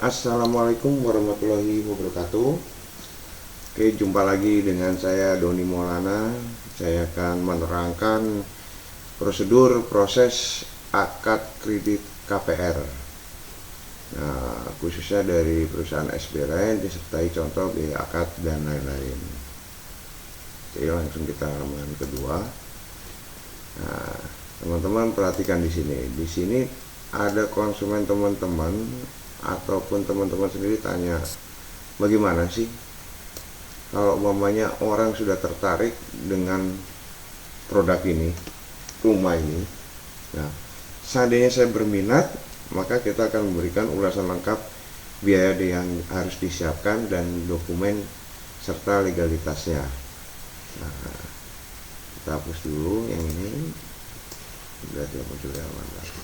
Assalamualaikum warahmatullahi wabarakatuh. Oke, jumpa lagi dengan saya Doni Maulana. Saya akan menerangkan prosedur proses akad kredit KPR. Nah, khususnya dari perusahaan SBLN disertai contoh biaya akad dan lain-lain. Oke, langsung kita halaman kedua. Nah, teman-teman perhatikan di sini. Di sini ada konsumen teman-teman ataupun teman-teman sendiri tanya, bagaimana sih kalau umpamanya orang sudah tertarik dengan produk ini, rumah ini. Nah, seandainya saya berminat, maka kita akan memberikan ulasan lengkap biaya yang harus disiapkan dan dokumen serta legalitasnya. Nah, kita hapus dulu yang ini. Sudah tidak muncul halaman baru.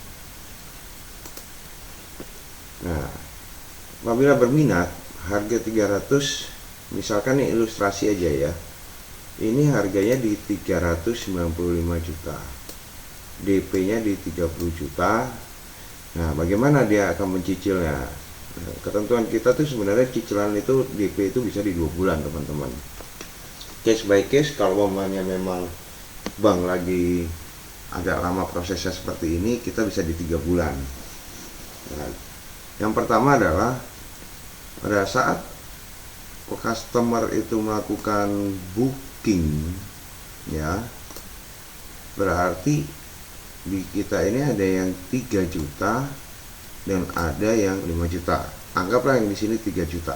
Nah, apabila berminat, harga 300, misalkan ini ilustrasi aja ya. Ini harganya di 395 juta. DP-nya di 30 juta. Nah, bagaimana dia akan mencicilnya? Nah, ketentuan kita tuh sebenarnya cicilan itu DP itu bisa di 2 bulan, teman-teman. Case by case, kalau umpamanya memang bank lagi agak lama prosesnya seperti ini, kita bisa di 3 bulan. Nah, yang pertama adalah pada saat customer itu melakukan booking, ya, berarti di kita ini ada yang 3 juta dan ada yang 5 juta. Anggaplah yang di sini 3 juta.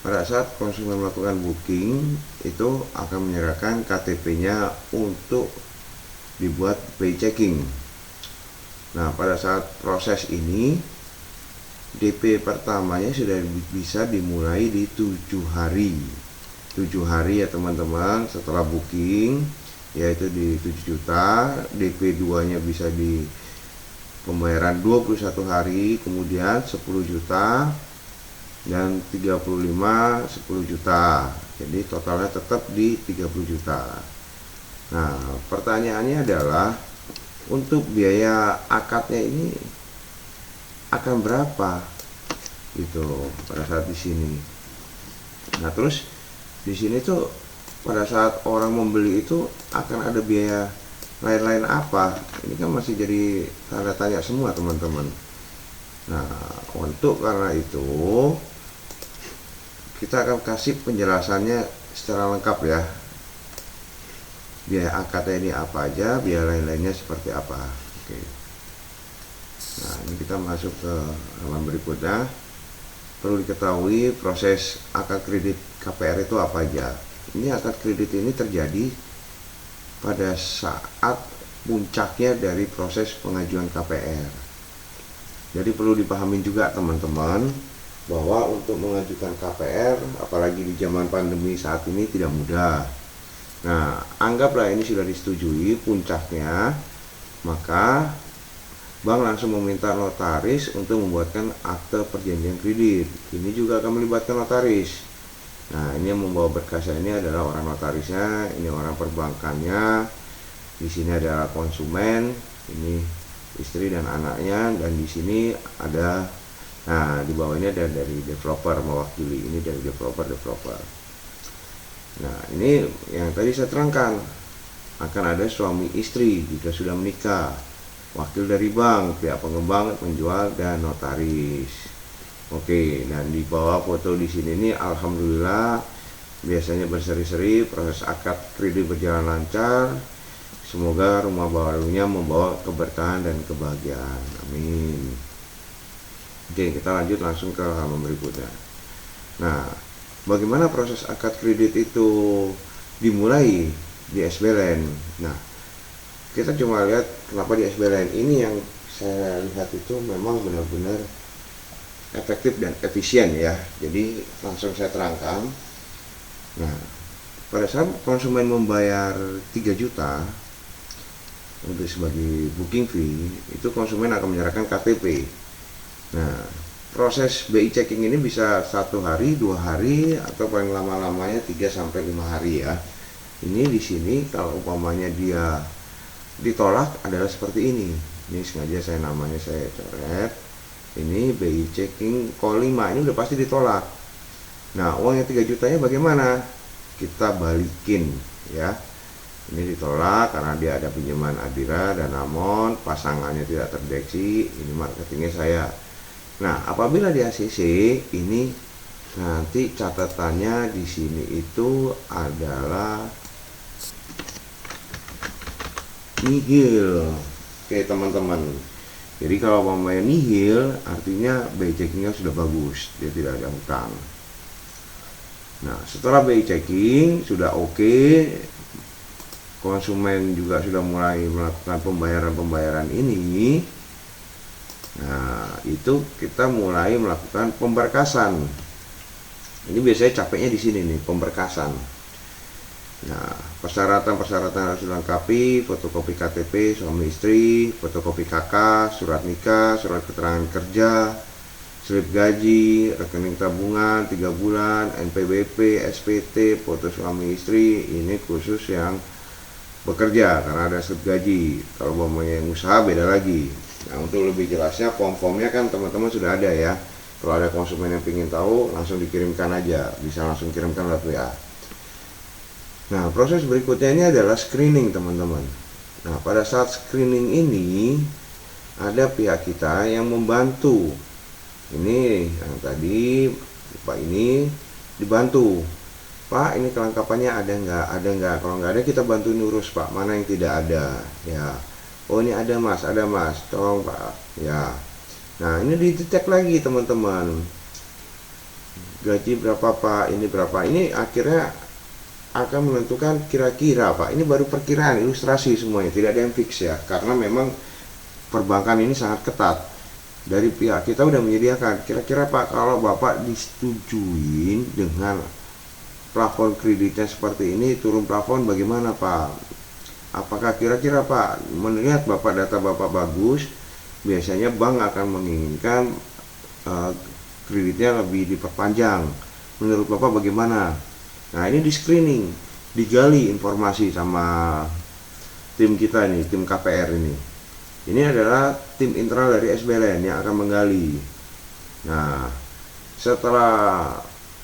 Pada saat konsumen melakukan booking, itu akan menyerahkan KTP-nya untuk dibuat pay checking. Nah, pada saat proses ini DP pertamanya sudah bisa dimulai di 7 hari. 7 hari ya teman-teman setelah booking, yaitu di 7 juta. DP 2 nya bisa di pembayaran 21 hari, kemudian 10 juta dan 35 10 juta. Jadi totalnya tetap di 30 juta. Nah, pertanyaannya adalah untuk biaya akadnya ini akan berapa gitu pada saat di sini. Nah, terus di sini tuh pada saat orang membeli itu akan ada biaya lain-lain apa? Ini kan masih jadi tanda tanya semua, teman-teman. Nah, untuk karena itu kita akan kasih penjelasannya secara lengkap ya. Biaya akadnya ini apa aja, biaya lain-lainnya seperti apa. Oke. Nah, ini kita masuk ke halaman berikutnya. Perlu diketahui proses akad kredit KPR itu apa aja. Ini akad kredit ini terjadi pada saat puncaknya dari proses pengajuan KPR. Jadi perlu dipahami juga teman-teman bahwa untuk mengajukan KPR, apalagi di zaman pandemi saat ini, tidak mudah. Nah, anggaplah ini sudah disetujui puncaknya, maka bank langsung meminta notaris untuk membuatkan akte perjanjian kredit. Ini juga akan melibatkan notaris. Nah, ini yang membawa berkasnya ini adalah orang notarisnya, ini orang perbankannya, di sini adalah konsumen, ini istri dan anaknya, dan di sini ada, nah di bawah ini ada dari developer mewakili, ini dari developer. Nah, ini yang tadi saya terangkan, akan ada suami istri jika sudah menikah, wakil dari bank, pihak pengembang, penjual, dan notaris. Oke, dan di bawah foto di sini nih, alhamdulillah biasanya berseri-seri, proses akad kredit berjalan lancar. Semoga rumah barunya membawa keberkahan dan kebahagiaan. Amin. Oke, kita lanjut langsung ke halaman berikutnya. Nah, bagaimana proses akad kredit itu dimulai di SBLN? Nah, kita cuma lihat kenapa di SBLN ini yang saya lihat itu memang benar-benar efektif dan efisien ya. Jadi langsung saya terangkan. Nah, pada saat konsumen membayar 3 juta untuk sebagai booking fee, itu konsumen akan menyerahkan KTP. Nah, proses BI checking ini bisa 1 hari, 2 hari, atau paling lama-lamanya 3-5 hari ya. Ini di sini kalau umpamanya dia ditolak adalah seperti ini. Ini sengaja namanya saya coret. Ini BI checking call 5 ini udah pasti ditolak. Nah, uang yang 3 jutanya bagaimana? Kita balikin ya. Ini ditolak karena dia ada pinjaman Adira dan Amon, pasangannya tidak terdeteksi. Ini marketingnya saya. Nah, apabila di ACC ini nanti catatannya di sini itu adalah nihil. Oke teman-teman. Jadi kalau umpamanya nihil artinya BI checkingnya sudah bagus, dia tidak ada hutang. Nah, setelah BI checking sudah oke, konsumen juga sudah mulai melakukan pembayaran ini. Nah, itu kita mulai melakukan pemberkasan. Ini biasanya capeknya di sini nih, pemberkasan. Nah, persyaratan harus dilengkapi: fotokopi KTP suami istri, fotokopi KK, surat nikah, surat keterangan kerja, slip gaji, rekening tabungan 3 bulan, NPWP, SPT, foto suami istri. Ini khusus yang bekerja karena ada slip gaji. Kalau umpamanya yang usaha beda lagi. Nah, untuk lebih jelasnya form-formnya kan teman-teman sudah ada ya. Kalau ada konsumen yang ingin tahu, langsung dikirimkan aja, bisa langsung kirimkan lewat WA. Nah, proses berikutnya ini adalah screening teman-teman. Nah, pada saat screening ini ada pihak kita yang membantu. Ini yang tadi Pak ini dibantu, Pak ini kelengkapannya ada nggak, kalau nggak ada kita bantu ngurus Pak, mana yang tidak ada ya. Oh ini ada mas, tolong Pak ya. Nah ini dicek lagi teman-teman, gaji berapa Pak, ini berapa, ini akhirnya akan menentukan kira-kira Pak, ini baru perkiraan, ilustrasi semuanya, tidak ada yang fix ya, karena memang perbankan ini sangat ketat. Dari pihak kita udah menyediakan, kira-kira Pak kalau Bapak disetujuin dengan plafon kreditnya seperti ini, turun plafon bagaimana Pak? Apakah kira-kira Pak, melihat Bapak data Bapak bagus, biasanya bank akan menginginkan kreditnya lebih diperpanjang. Menurut Bapak bagaimana? Nah ini di screening, digali informasi sama tim kita nih, tim KPR ini. Ini adalah tim internal dari SBLN yang akan menggali. Nah, setelah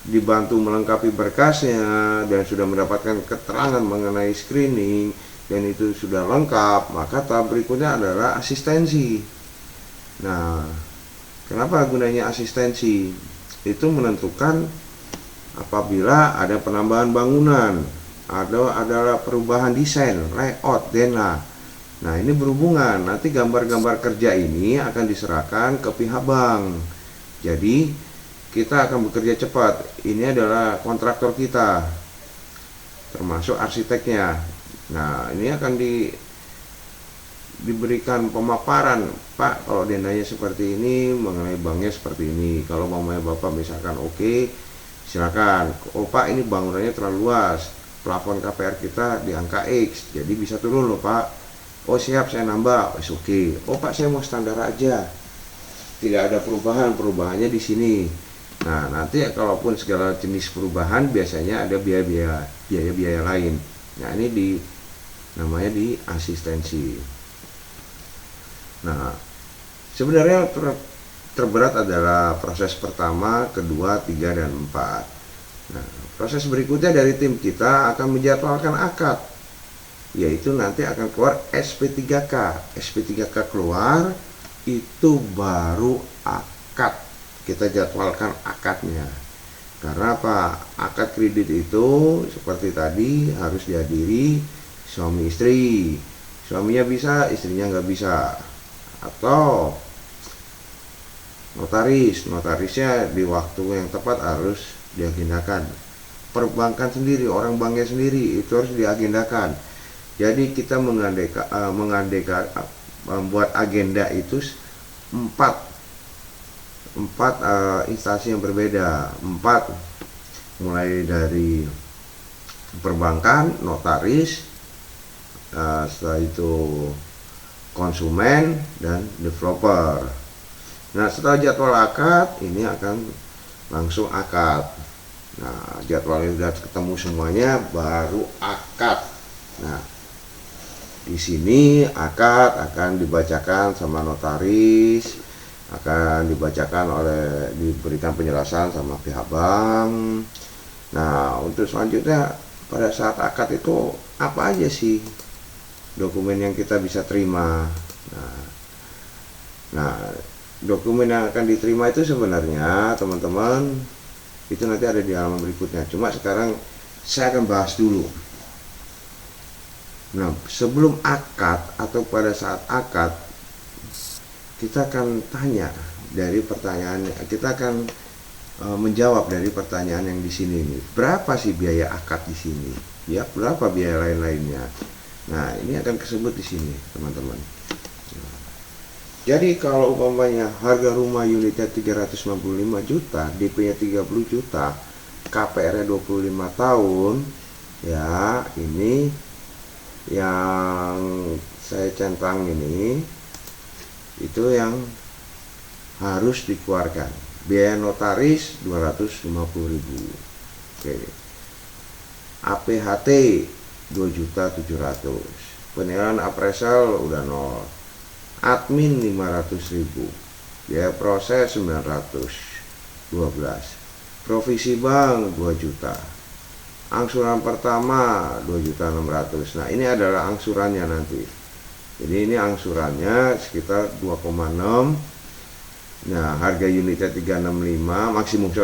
dibantu melengkapi berkasnya dan sudah mendapatkan keterangan mengenai screening dan itu sudah lengkap, maka tahap berikutnya adalah asistensi. Nah, kenapa gunanya asistensi? Itu menentukan apabila ada penambahan bangunan, adalah perubahan desain, layout, denah. Nah ini berhubungan, nanti gambar-gambar kerja ini akan diserahkan ke pihak bank. Jadi kita akan bekerja cepat. Ini adalah kontraktor kita, termasuk arsiteknya. Nah ini akan diberikan pemaparan, Pak kalau dendanya seperti ini, mengenai banknya seperti ini. Kalau mamanya Bapak misalkan oke, silakan. Oh Pak ini bangunannya terlalu luas, plafon KPR kita di angka X, jadi bisa turun loh Pak. Oh siap, saya nambah, oke. Oh Pak saya mau standar aja, tidak ada perubahannya di sini. Nah nanti kalaupun segala jenis perubahan biasanya ada biaya lain. Nah ini namanya di asistensi. Nah sebenarnya terberat adalah proses pertama, kedua, 3, dan 4. Nah proses berikutnya dari tim kita akan menjadwalkan akad, yaitu nanti akan keluar SP3K. SP3K keluar, itu baru akad. Kita jadwalkan akadnya. Karena apa? Akad kredit itu seperti tadi harus dihadiri suami istri. Suaminya bisa, istrinya nggak bisa. Atau notarisnya di waktu yang tepat harus diagendakan. Perbankan sendiri, orang banknya sendiri itu harus diagendakan. Jadi kita membuat agenda itu 4 instansi yang berbeda. 4 mulai dari perbankan, notaris, setelah itu konsumen dan developer. Nah setelah jadwal akad ini akan langsung akad. Nah jadwalnya sudah ketemu semuanya, baru akad. Nah di sini akad akan dibacakan sama notaris, akan diberikan penjelasan sama pihak bank. Nah, untuk selanjutnya pada saat akad itu apa aja sih dokumen yang kita bisa terima. Nah, dokumen yang akan diterima itu sebenarnya teman-teman itu nanti ada di halaman berikutnya, cuma sekarang saya akan bahas dulu. Nah, sebelum akad atau pada saat akad kita akan tanya dari pertanyaan, kita akan menjawab dari pertanyaan yang di sini nih. Berapa sih biaya akad di sini? Ya, berapa biaya lain-lainnya? Nah, ini akan disebut di sini, teman-teman. Jadi kalau umpamanya harga rumah unitnya 395 juta, DP-nya 30 juta, KPR-nya 25 tahun, ya ini yang saya centang ini itu yang harus dikeluarkan. Biaya notaris 250.000. Oke. APHT 2.700.000. Penilaian appraisal udah nol. Admin 500.000. Biaya proses 912. Provisi bank 2 juta. Angsuran pertama 2.600.000. Nah, ini adalah angsurannya nanti. Jadi ini angsurannya sekitar 2,6. Nah, harga unitnya 365, maksimum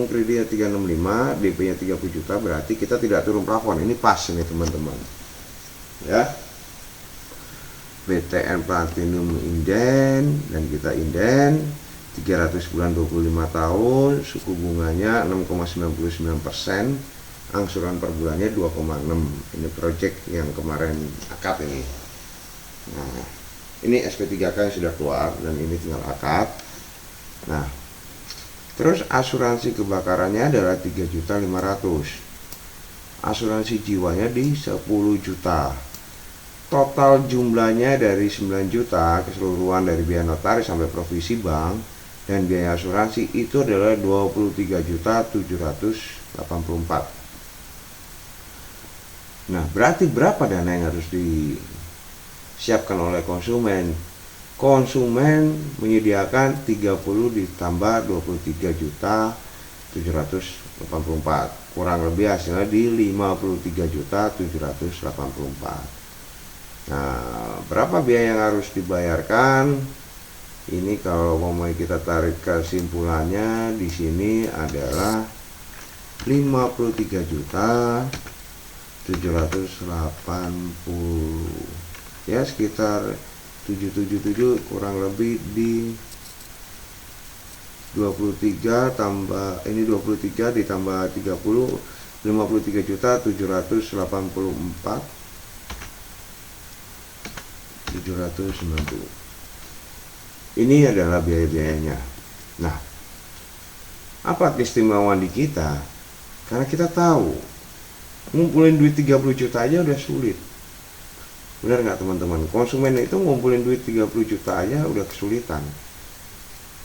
kreditnya 365, DP-nya 30 juta, berarti kita tidak turun plafon. Ini pas ini teman-teman. Ya. BTN Platinum inden, dan kita inden 300 bulan 25 tahun, suku bunganya 6,99%, angsuran per bulannya 2,6. Ini project yang kemarin akad ini. Nah, ini SP3K yang sudah keluar dan ini tinggal akad. Nah, terus asuransi kebakarannya adalah 3.500.000. Asuransi jiwanya di 10 juta. Total jumlahnya dari 9 juta keseluruhan dari biaya notaris sampai provisi bank dan biaya asuransi itu adalah 23.784. Nah, berarti berapa dana yang harus disiapkan oleh konsumen? Konsumen menyediakan 30 ditambah 23.784, kurang lebih hasilnya di 53.784. Nah, berapa biaya yang harus dibayarkan? Ini kalau mau kita tarik kesimpulannya di sini adalah 53.780, ya sekitar 777, kurang lebih di 23 tambah ini 23 ditambah 30, 53.784.790. Ini adalah biaya-biayanya. Nah, apa keistimewaan di kita? Karena kita tahu ngumpulin duit 30 juta aja udah sulit. Benar nggak teman-teman? Konsumen itu ngumpulin duit 30 juta aja udah kesulitan.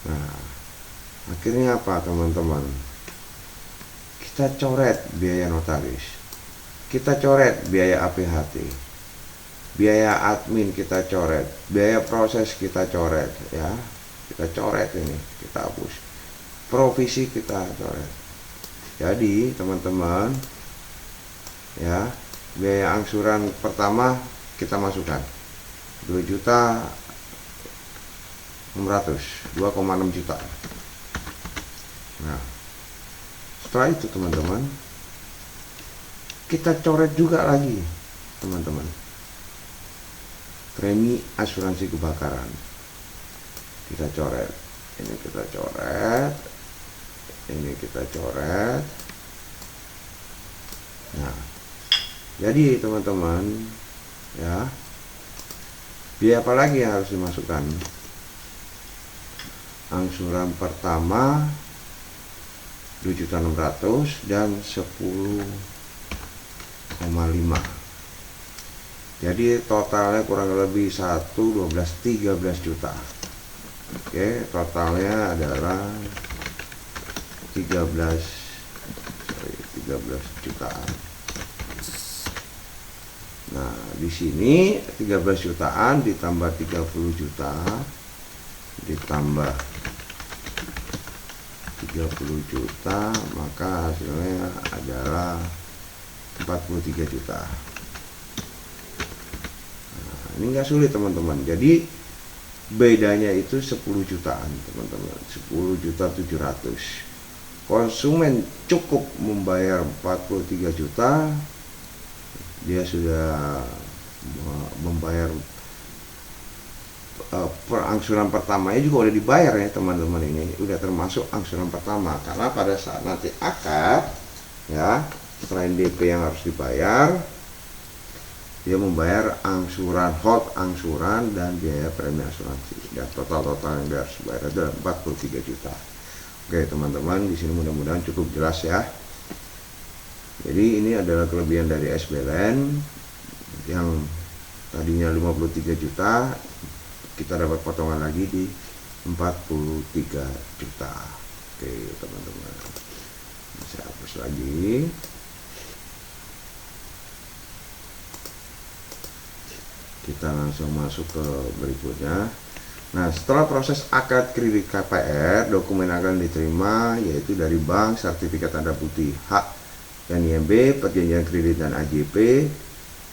Nah, akhirnya apa teman-teman? Kita coret biaya notaris, kita coret biaya APHT, biaya admin kita coret, biaya proses kita coret, ya kita coret ini, kita hapus, provisi kita coret. Jadi teman-teman, ya biaya angsuran pertama kita masukkan 2.600.000, 2,6 juta. Nah, setelah itu teman-teman, kita coret juga lagi teman-teman, premi asuransi kebakaran kita coret, ini kita coret, ini kita coret. Nah, jadi teman-teman, ya biaya apa lagi yang harus dimasukkan? Angsuran pertama 2.600.000 dan 10,5. Jadi totalnya kurang lebih 1, 12, 13 juta. Oke, totalnya adalah 13 jutaan. Nah, di sini 13 jutaan ditambah 30 juta ditambah 30 juta, maka hasilnya adalah 43 juta. Nah, ini enggak sulit teman-teman. Jadi bedanya itu 10 jutaan teman-teman, 10.700.000. Konsumen cukup membayar 43 juta, dia sudah membayar angsuran pertamanya juga udah dibayar ya teman-teman. Ini udah termasuk angsuran pertama, karena pada saat nanti akad ya, selain DP yang harus dibayar, dia membayar angsuran hold angsuran dan biaya premi asuransi, dan total yang dia harus bayar adalah 43 juta. Oke teman-teman, di sini mudah-mudahan cukup jelas ya. Jadi ini adalah kelebihan dari SBLN yang tadinya 53 juta, kita dapat potongan lagi di 43 juta. Oke teman-teman, bisa hapus lagi. Kita langsung masuk ke berikutnya. Nah, setelah proses akad kredit KPR, dokumen akan diterima yaitu dari bank, sertifikat tanda putih hak dan IMB, perjanjian kredit dan AJP,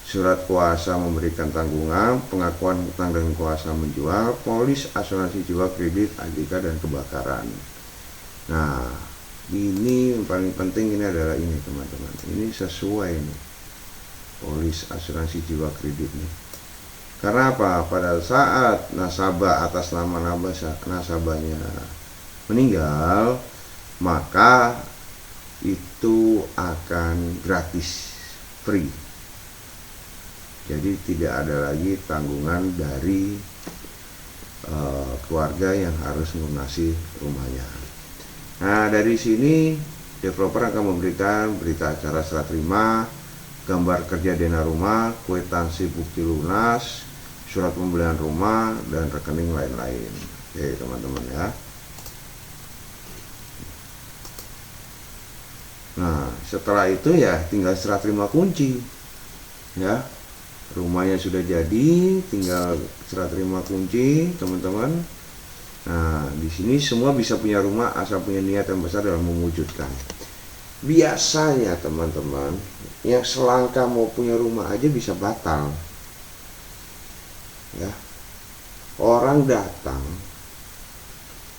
surat kuasa memberikan tanggungan, pengakuan hutang dan kuasa menjual, polis asuransi jiwa, kredit, AJK dan kebakaran. Nah, ini yang paling penting, ini adalah ini teman-teman. Ini sesuai nih, polis asuransi jiwa kredit nih. Karena apa? Pada saat nasabah atas nama nasabahnya meninggal, maka itu akan gratis, free. Jadi tidak ada lagi tanggungan dari keluarga yang harus melunasi rumahnya. Nah, dari sini developer akan memberikan berita acara serah terima, gambar kerja dana rumah, kwitansi bukti lunas, surat pembelian rumah, dan rekening lain-lain. Oke teman-teman ya. Nah, setelah itu ya tinggal serah terima kunci ya. Rumahnya sudah jadi, tinggal serah terima kunci teman-teman. Nah, di sini semua bisa punya rumah asal punya niat yang besar dalam mewujudkan. Biasanya teman-teman, yang selangkah mau punya rumah aja bisa batal ya. Orang datang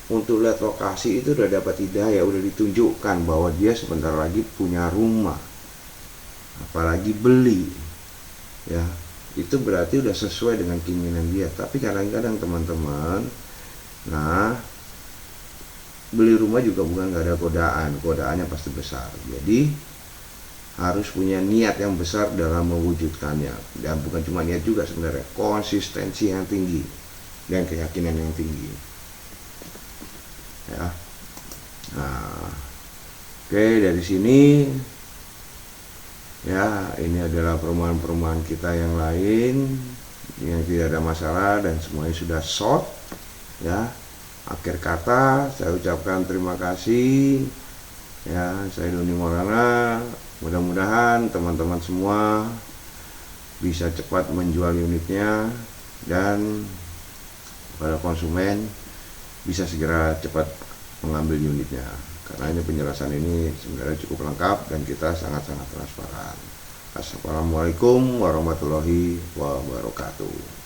untuk lihat lokasi itu udah dapat hidayah, udah ditunjukkan bahwa dia sebentar lagi punya rumah, apalagi beli ya, itu berarti udah sesuai dengan keinginan dia. Tapi kadang-kadang teman-teman, nah beli rumah juga bukan gak ada godaannya pasti besar. Jadi harus punya niat yang besar dalam mewujudkannya, dan bukan cuma niat juga sebenarnya, konsistensi yang tinggi dan keyakinan yang tinggi ya. Nah, oke, dari sini ya, ini adalah perumahan-perumahan kita yang lain yang tidak ada masalah dan semuanya sudah sold ya. Akhir kata saya ucapkan terima kasih ya. Saya Doni Maulana. Mudah-mudahan teman-teman semua bisa cepat menjual unitnya, dan para konsumen bisa segera cepat mengambil unitnya, karena ini penjelasan ini sebenarnya cukup lengkap dan kita sangat-sangat transparan. Assalamualaikum warahmatullahi wabarakatuh.